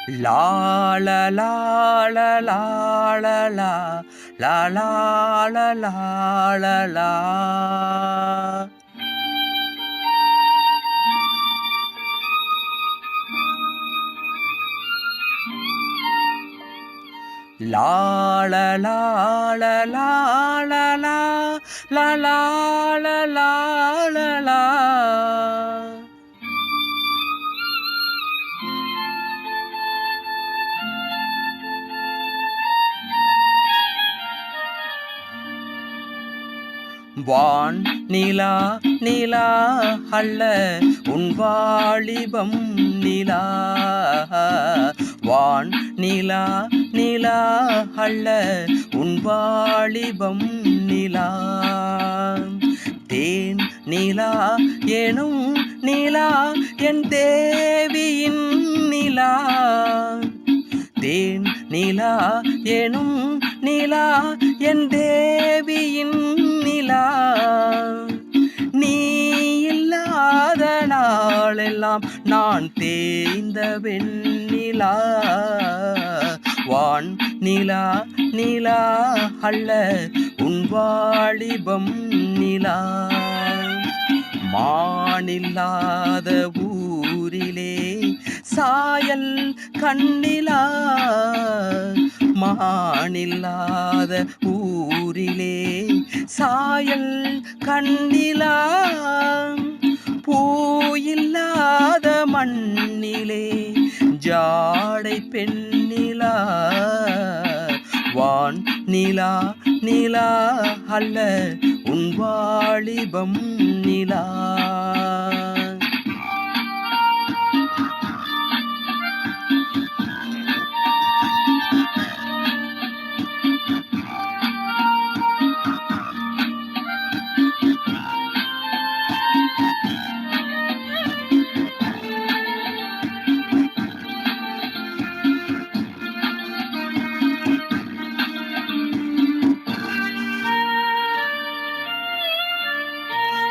La la la la la la la la la la la la la. La la la la la la la la la la la la la. வான் நிலா நிலா அல்ல உன் வாலிபம் நிலா. வான் நிலா நிலா அல்ல உன் வாலிபம் நிலா. தேன் நிலா எனும் நிலா என் தேவியின் நிலா. தேன் நிலா எனும் நிலா என் தேவியின் நிலா. நீ இல்லாத நாளெல்லாம் நான் தேய்ந்த வெண்ணிலா. வான் நிலா நிலா அல்ல உன் வாலிபம் நிலா. மானில்லாத ஊரிலே சாயல் கண்ணிலா. மானில்லாத ஊரிலே சாயல் கண்ணிலா. பூயில்லாத மண்ணிலே ஜாடை பெண்ணிலா. வான் நிலா நிலா அல்ல உன் வாலிபம் நிலா.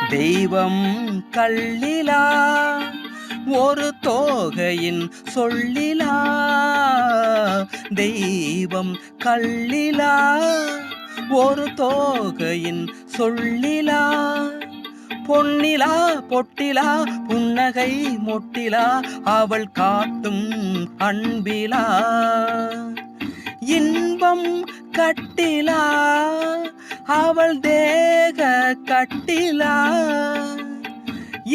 தெய்வம் கள்ளிலா ஒரு தோகையின் சொல்லிலா. தெய்வம் கள்ளிலா ஒரு தோகையின் சொல்லிலா. பொன்னிலா பொட்டிலா புன்னகை மொட்டிலா அவள் காட்டும் அன்பிலா. இன்பம் கட்டிலா அவள் தேக கட்டிலா.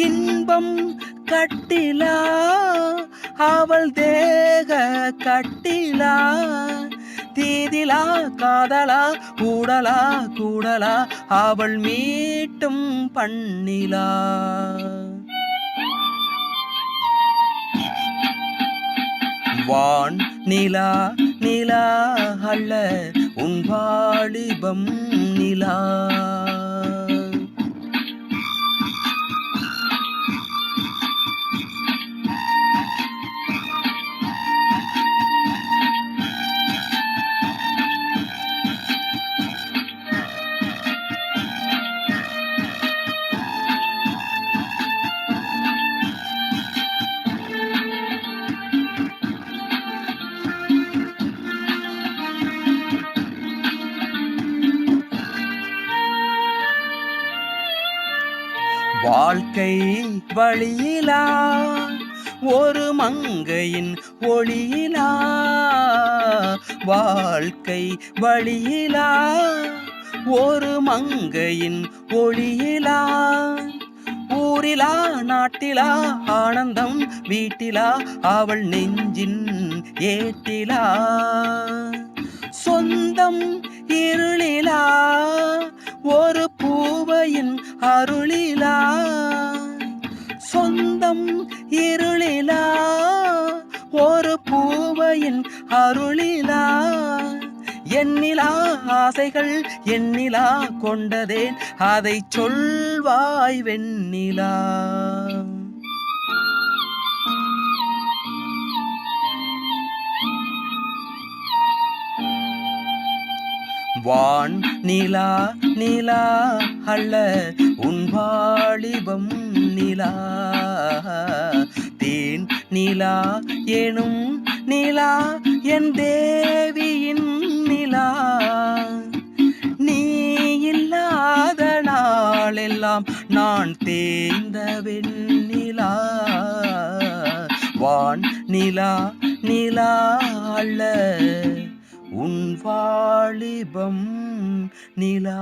இன்பம் கட்டிலா அவள் தேக கட்டிலா. தீதிலா காதலா கூடலா கூடலா அவள் மீட்டும் பண்ணிலா. வான் நிலா நிலா அல்ல உன் வாலிபம் நிலா. வாழ்க்கை வழியிலா ஒரு மங்கையின் ஒளியிலா. வாழ்க்கை வழியிலா ஒரு மங்கையின் ஒளியிலா. ஊரிலா நாட்டிலா ஆனந்தம் வீட்டிலா அவள் நெஞ்சின் ஏட்டிலா. சொந்தம் இருளிலா ஒரு பூவையின் அருளிலா. சொந்தம் இருளிலா ஒரு பூவையின் அருளிலா. எண்ணிலா ஆசைகள் எண்ணிலா கொண்டதேன் அதை சொல்வாய் வெண்ணிலா. வான் நிலா நிலா அல்ல உன் வாலிபம் நிலா. தேன் நிலா எனும் நிலா என் தேவியின் நிலா நீ இல்லாத நாளெல்லாம் நான் தேய்ந்த வெண்ணிலா வான் நிலா நிலா அல்ல உன் வாலிபம் நிலா